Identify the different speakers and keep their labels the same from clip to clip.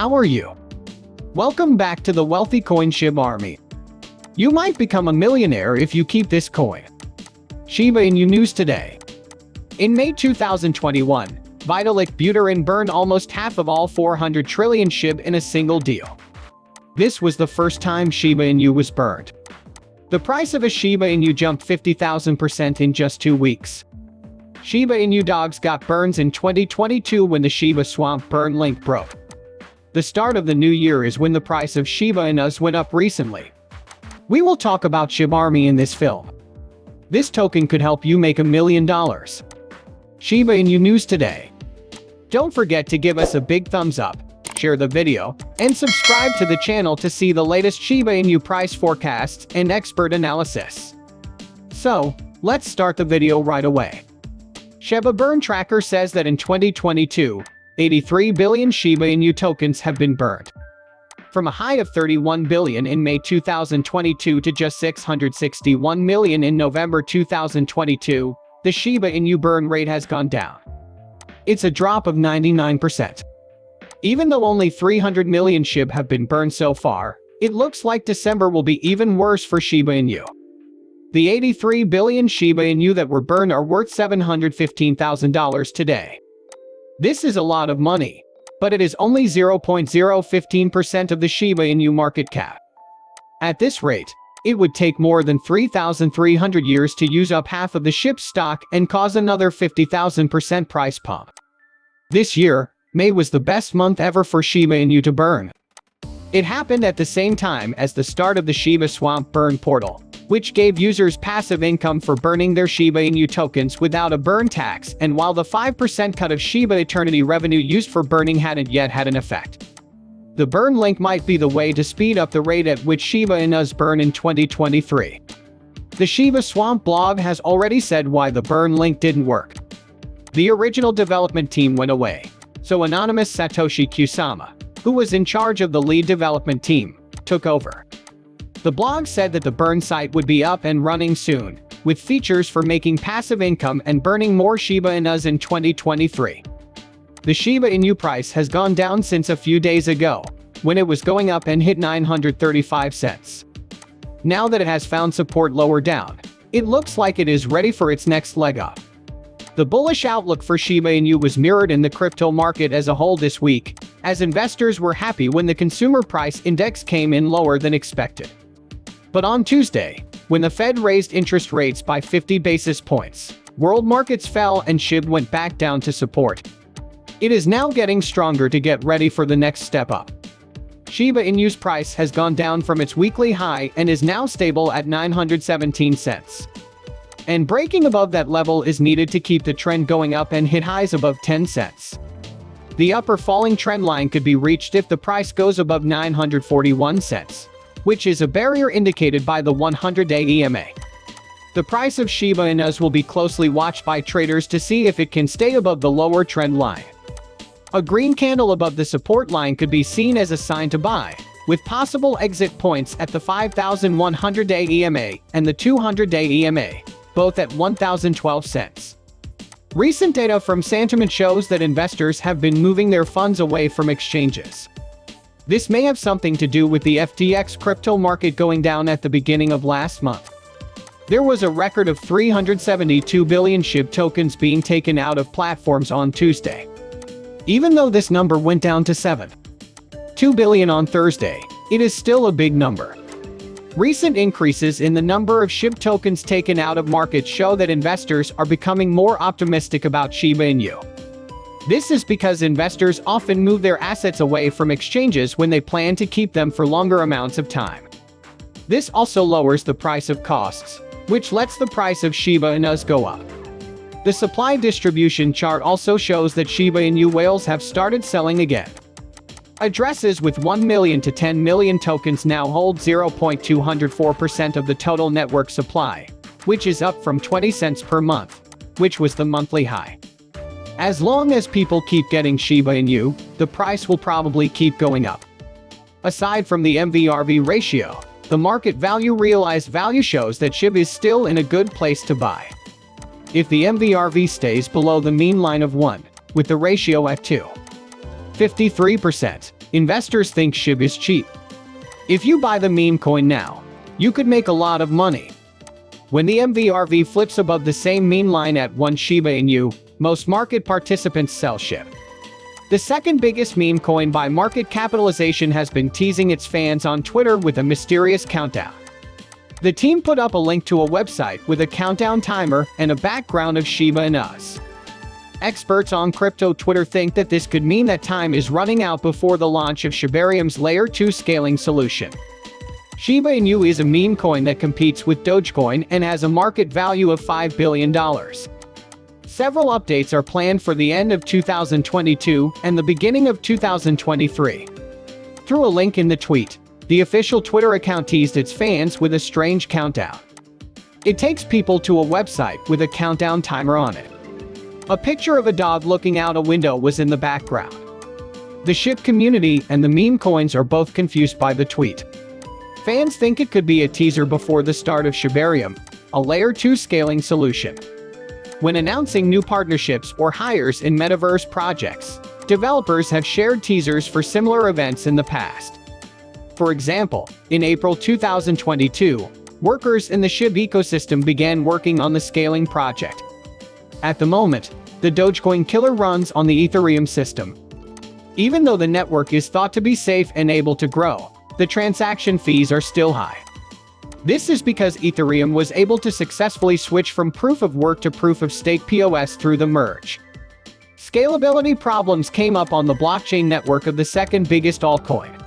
Speaker 1: how are you? Welcome back to the Wealthy Coin Shib Army. You might become a millionaire if you keep this coin. Shiba Inu news today. In May 2021, Vitalik Buterin burned almost half of all 400 trillion Shib in a single deal. This was the first time Shiba Inu was burned. The price of a Shiba Inu jumped 50,000% in just 2 weeks. Shiba Inu dogs got burns in 2022 when the Shiba Swamp burn link broke. The start of the new year is when the price of Shiba Inus went up recently. We will talk about Shib Army in this film. This token could help you make $1 million. Shiba Inu news today. Don't forget to give us a big thumbs up, share the video, and subscribe to the channel to see the latest Shiba Inu price forecasts and expert analysis. So, let's start the video right away. Shiba Burn Tracker says that in 2022, 83 billion Shiba Inu tokens have been burned. From a high of 31 billion in May 2022 to just 661 million in November 2022, the Shiba Inu burn rate has gone down. It's a drop of 99%. Even though only 300 million Shib have been burned so far, it looks like December will be even worse for Shiba Inu. The 83 billion Shiba Inu that were burned are worth $715,000 today. This is a lot of money, but it is only 0.015% of the Shiba Inu market cap. At this rate, it would take more than 3,300 years to use up half of the Shib stock and cause another 50,000% price pump. This year, May was the best month ever for Shiba Inu to burn. It happened at the same time as the start of the Shiba Swamp burn portal, which gave users passive income for burning their Shiba Inu tokens without a burn tax, and while the 5% cut of Shiba Eternity revenue used for burning hadn't yet had an effect. The burn link might be the way to speed up the rate at which Shiba Inus burn in 2023. The Shiba Swamp blog has already said why the burn link didn't work. The original development team went away, so anonymous Satoshi Kusama, who was in charge of the lead development team, took over. The blog said that the burn site would be up and running soon, with features for making passive income and burning more Shiba Inus in 2023. The Shiba Inu price has gone down since a few days ago, when it was going up and hit 935 cents. Now that it has found support lower down, it looks like it is ready for its next leg up. The bullish outlook for Shiba Inu was mirrored in the crypto market as a whole this week, as investors were happy when the consumer price index came in lower than expected. But on Tuesday, when the Fed raised interest rates by 50 basis points, world markets fell and Shib went back down to support. It is now getting stronger to get ready for the next step up. Shiba Inu's price has gone down from its weekly high and is now stable at 917 cents. And breaking above that level is needed to keep the trend going up and hit highs above 10 cents. The upper falling trend line could be reached if the price goes above 941 cents, which is a barrier indicated by the 100-day EMA. The price of Shiba Inus will be closely watched by traders to see if it can stay above the lower trend line. A green candle above the support line could be seen as a sign to buy, with possible exit points at the 5,100-day EMA and the 200-day EMA, both at 1,012 cents. Recent data from Sentiment shows that investors have been moving their funds away from exchanges. This may have something to do with the FTX crypto market going down at the beginning of last month. There was a record of 372 billion Shib tokens being taken out of platforms on Tuesday. Even though this number went down to 7.2 billion on Thursday, it is still a big number. Recent increases in the number of Shib tokens taken out of markets show that investors are becoming more optimistic about Shiba Inu. This is because investors often move their assets away from exchanges when they plan to keep them for longer amounts of time. This also lowers the price of costs, which lets the price of Shiba Inus go up. The supply distribution chart also shows that Shiba Inu whales have started selling again. Addresses with 1 million to 10 million tokens now hold 0.204% of the total network supply, which is up from 20 cents per month, which was the monthly high. As long as people keep getting Shiba Inu, the price will probably keep going up. Aside from the MVRV ratio, the market value realized value shows that Shib is still in a good place to buy. If the MVRV stays below the mean line of 1, with the ratio at 2, 53%. Investors think Shib is cheap. If you buy the meme coin now, you could make a lot of money. When the MVRV flips above the same meme line at 1 Shiba Inu, most market participants sell Shib. The second biggest meme coin by market capitalization has been teasing its fans on Twitter with a mysterious countdown. The team put up a link to a website with a countdown timer and a background of Shiba Inus. Experts on crypto Twitter think that this could mean that time is running out before the launch of Shibarium's Layer 2 scaling solution. Shiba Inu is a meme coin that competes with Dogecoin and has a market value of $5 billion. Several updates are planned for the end of 2022 and the beginning of 2023. Through a link in the tweet, the official Twitter account teased its fans with a strange countdown. It takes people to a website with a countdown timer on it. A picture of a dog looking out a window was in the background. The Shib community and the meme coins are both confused by the tweet. Fans think it could be a teaser before the start of Shibarium, a Layer 2 scaling solution. When announcing new partnerships or hires in metaverse projects, developers have shared teasers for similar events in the past. For example, in April 2022, workers in the Shib ecosystem began working on the scaling project. At the moment, the Dogecoin killer runs on the Ethereum system. Even though the network is thought to be safe and able to grow, the transaction fees are still high. This is because Ethereum was able to successfully switch from proof of work to proof of stake POS through the merge. Scalability problems came up on the blockchain network of the second biggest altcoin.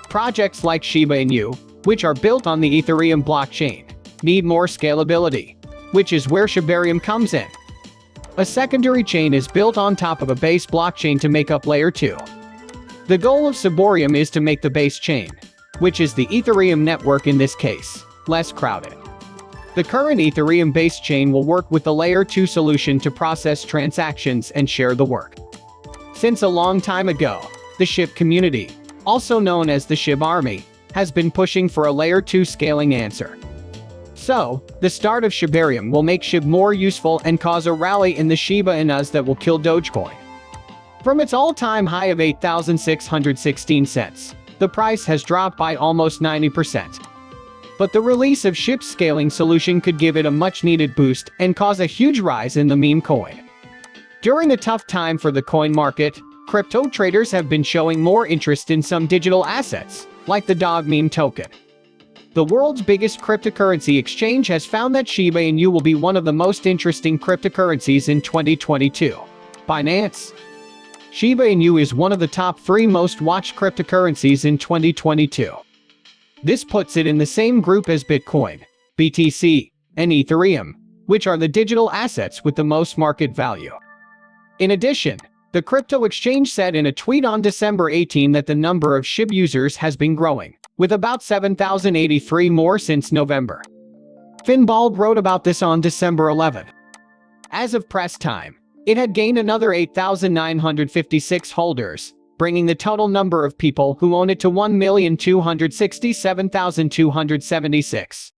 Speaker 1: Projects like Shiba Inu, which are built on the Ethereum blockchain, need more scalability, which is where Shibarium comes in. A secondary chain is built on top of a base blockchain to make up Layer 2. The goal of Shibarium is to make the base chain, which is the Ethereum network in this case, less crowded. The current Ethereum-based chain will work with the Layer 2 solution to process transactions and share the work. Since a long time ago, the Shib community, also known as the Shib Army, has been pushing for a Layer 2 scaling answer. So, the start of Shibarium will make Shib more useful and cause a rally in the Shiba Inus that will kill Dogecoin. From its all-time high of 8,616 cents, the price has dropped by almost 90%. But the release of Shib's scaling solution could give it a much-needed boost and cause a huge rise in the meme coin. During a tough time for the coin market, crypto traders have been showing more interest in some digital assets, like the dog meme token. The world's biggest cryptocurrency exchange has found that Shiba Inu will be one of the most interesting cryptocurrencies in 2022. Binance. Shiba Inu is one of the top 3 most watched cryptocurrencies in 2022. This puts it in the same group as Bitcoin, BTC, and Ethereum, which are the digital assets with the most market value. In addition, the crypto exchange said in a tweet on December 18 that the number of Shib users has been growing, with about 7,083 more since November. Finbald wrote about this on December 11. As of press time, it had gained another 8,956 holders, bringing the total number of people who own it to 1,267,276.